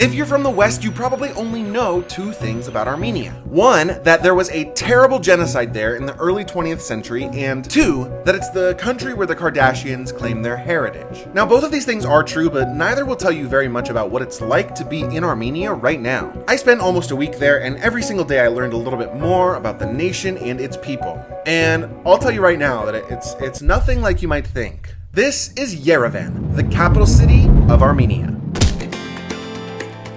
If you're from the West, you probably only know two things about Armenia. One, that there was a terrible genocide there in the early 20th century, and two, that it's the country where the Kardashians claim their heritage. Now, both of these things are true, but neither will tell you very much about what it's like to be in Armenia right now. I spent almost a week there, and every single day I learned a little bit more about the nation and its people. And I'll tell you right now that it's nothing like you might think. This is Yerevan, the capital city of Armenia.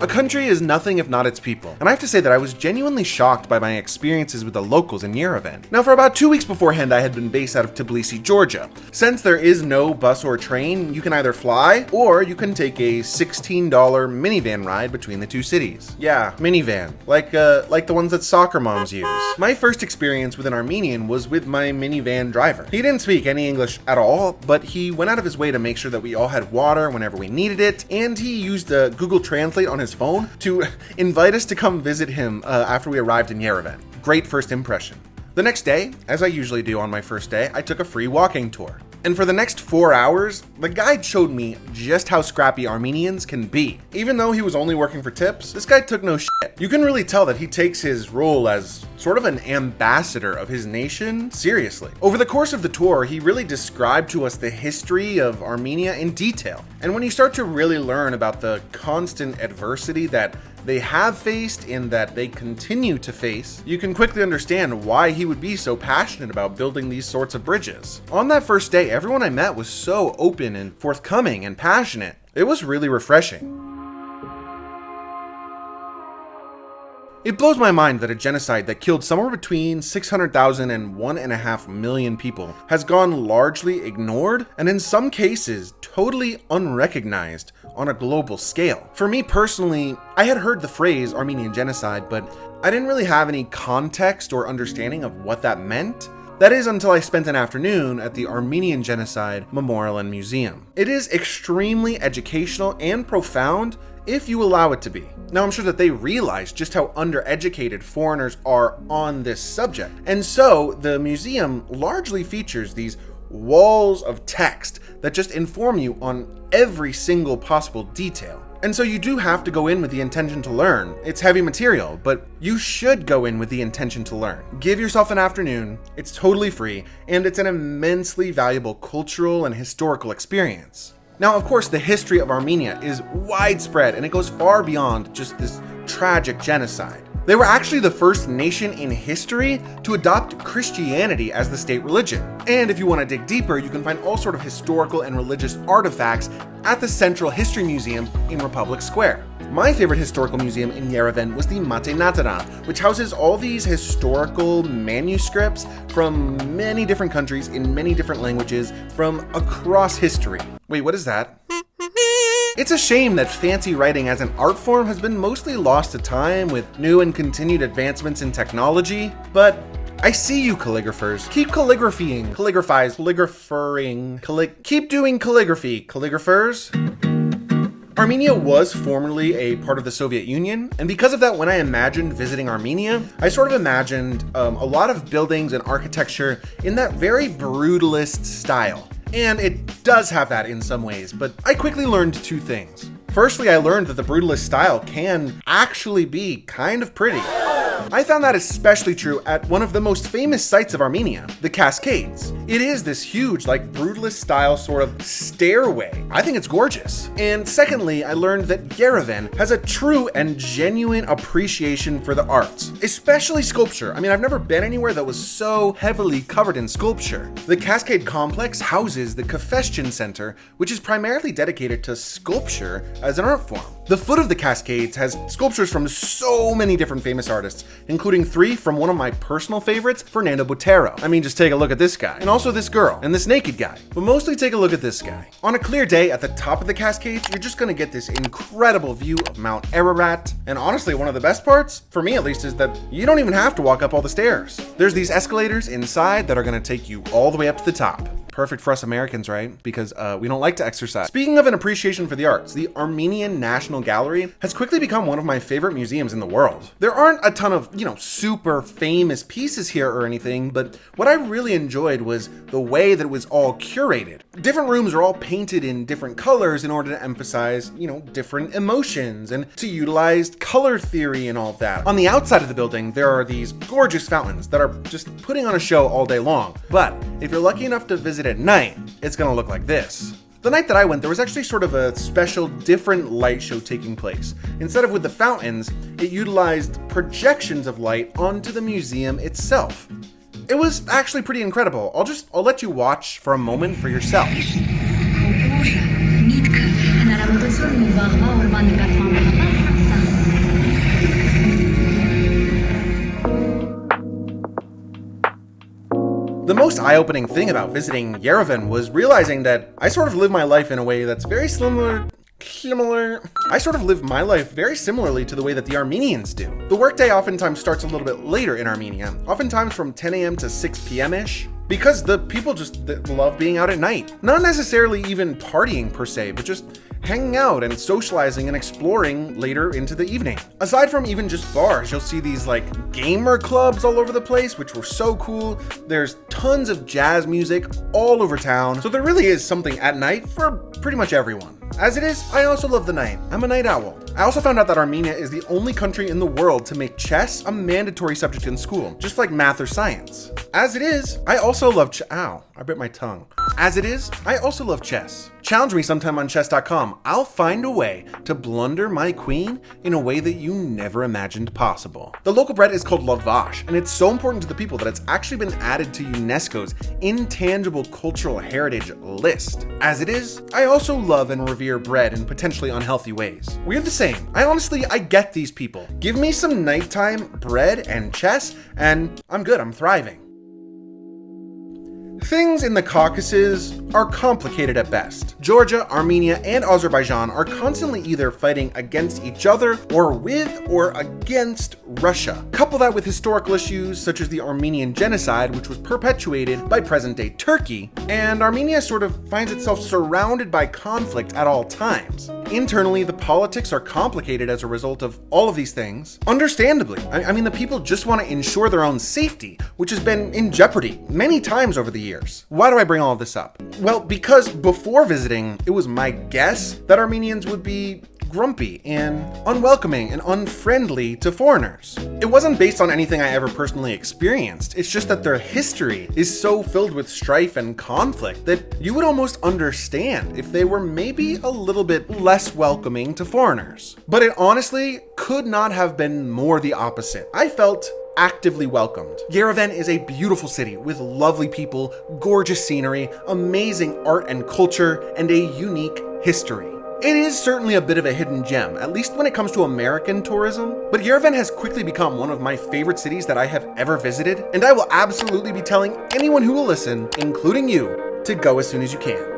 A country is nothing if not its people, and I have to say that I was genuinely shocked by my experiences with the locals in Yerevan. Now, for about 2 weeks beforehand, I had been based out of Tbilisi, Georgia. Since there is no bus or train, you can either fly, or you can take a $16 minivan ride between the two cities. Yeah, minivan, like the ones that soccer moms use. My first experience with an Armenian was with my minivan driver. He didn't speak any English at all, but he went out of his way to make sure that we all had water whenever we needed it, and he used Google Translate on his phone to invite us to come visit him after we arrived in Yerevan. Great first impression. The next day, as I usually do on my first day, I took a free walking tour. And for the next 4 hours, the guide showed me just how scrappy Armenians can be. Even though he was only working for tips, this guy took no shit. You can really tell that he takes his role as sort of an ambassador of his nation seriously. Over the course of the tour, he really described to us the history of Armenia in detail. And when you start to really learn about the constant adversity that they have faced and that they continue to face, you can quickly understand why he would be so passionate about building these sorts of bridges. On that first day, everyone I met was so open and forthcoming and passionate. It was really refreshing. It blows my mind that a genocide that killed somewhere between 600,000 and 1.5 million people has gone largely ignored and in some cases totally unrecognized on a global scale. For me personally, I had heard the phrase Armenian genocide, but I didn't really have any context or understanding of what that meant. That is until I spent an afternoon at the Armenian Genocide Memorial and Museum. It is extremely educational and profound if you allow it to be. Now, I'm sure that they realize just how undereducated foreigners are on this subject. And so the museum largely features these walls of text that just inform you on every single possible detail. And so you do have to go in with the intention to learn. It's heavy material, but you should go in with the intention to learn. Give yourself an afternoon, it's totally free, and it's an immensely valuable cultural and historical experience. Now, of course, the history of Armenia is widespread, and it goes far beyond just this tragic genocide. They were actually the first nation in history to adopt Christianity as the state religion. And if you want to dig deeper, you can find all sort of historical and religious artifacts at the Central History Museum in Republic Square. My favorite historical museum in Yerevan was the Mate Nataran, which houses all these historical manuscripts from many different countries in many different languages from across history. Wait, what is that? It's a shame that fancy writing as an art form has been mostly lost to time with new and continued advancements in technology, but I see you, calligraphers. Keep calligraphing, keep doing calligraphy, calligraphers. Armenia was formerly a part of the Soviet Union, and because of that, when I imagined visiting Armenia, I sort of imagined a lot of buildings and architecture in that very brutalist style. And it does have that in some ways, but I quickly learned two things. Firstly, I learned that the brutalist style can actually be kind of pretty. I found that especially true at one of the most famous sites of Armenia, the Cascades. It is this huge, brutalist style sort of stairway. I think it's gorgeous. And secondly, I learned that Yerevan has a true and genuine appreciation for the arts, especially sculpture. I mean, I've never been anywhere that was so heavily covered in sculpture. The Cascade complex houses the Kafeshin Center, which is primarily dedicated to sculpture as an art form. The foot of the Cascades has sculptures from so many different famous artists, including 3 from one of my personal favorites, Fernando Botero. I mean, just take a look at this guy, and also this girl, and this naked guy. But mostly take a look at this guy. On a clear day at the top of the Cascades, you're just gonna get this incredible view of Mount Ararat. And honestly, one of the best parts, for me at least, is that you don't even have to walk up all the stairs. There's these escalators inside that are gonna take you all the way up to the top. Perfect for us Americans, right? Because we don't like to exercise. Speaking of an appreciation for the arts, the Armenian National Gallery has quickly become one of my favorite museums in the world. There aren't a ton of, super famous pieces here or anything, but what I really enjoyed was the way that it was all curated. Different rooms are all painted in different colors in order to emphasize, different emotions and to utilize color theory and all of that. On the outside of the building, there are these gorgeous fountains that are just putting on a show all day long. But if you're lucky enough to visit at night, it's gonna look like this. The night that I went, there was actually sort of a special, different light show taking place. Instead of with the fountains, it utilized projections of light onto the museum itself. It was actually pretty incredible. I'll let you watch for a moment for yourself. The most eye-opening thing about visiting Yerevan was realizing that I sort of live my life in a way that's very similar. I sort of live my life very similarly to the way that the Armenians do. The workday oftentimes starts a little bit later in Armenia, oftentimes from 10 a.m. to 6 p.m.-ish, because the people just love being out at night. Not necessarily even partying per se, but just hanging out and socializing and exploring later into the evening. Aside from even just bars, you'll see these gamer clubs all over the place, which were so cool. There's tons of jazz music all over town, so there really is something at night for pretty much everyone. As it is, I also love the night. I'm a night owl. I also found out that Armenia is the only country in the world to make chess a mandatory subject in school, just like math or science. As it is, I also love ow, I bit my tongue. As it is, I also love chess. Challenge me sometime on chess.com. I'll find a way to blunder my queen in a way that you never imagined possible. The local bread is called lavash, and it's so important to the people that it's actually been added to UNESCO's Intangible Cultural Heritage list. As it is, I also love and revere bread in potentially unhealthy ways. We're the same. I get these people. Give me some nighttime bread and chess, and I'm good, I'm thriving. Things in the Caucasus are complicated at best. Georgia, Armenia, and Azerbaijan are constantly either fighting against each other or with or against Russia. Couple that with historical issues such as the Armenian genocide, which was perpetuated by present-day Turkey, and Armenia sort of finds itself surrounded by conflict at all times. Internally, the politics are complicated as a result of all of these things. Understandably, I mean, the people just want to ensure their own safety, which has been in jeopardy many times over the years. Why do I bring all of this up? Well, because before visiting, it was my guess that Armenians would be grumpy and unwelcoming and unfriendly to foreigners. It wasn't based on anything I ever personally experienced. It's just that their history is so filled with strife and conflict that you would almost understand if they were maybe a little bit less welcoming to foreigners. But it honestly could not have been more the opposite. I felt actively welcomed. Yerevan is a beautiful city with lovely people, gorgeous scenery, amazing art and culture, and a unique history. It is certainly a bit of a hidden gem, at least when it comes to American tourism, but Yerevan has quickly become one of my favorite cities that I have ever visited, and I will absolutely be telling anyone who will listen, including you, to go as soon as you can.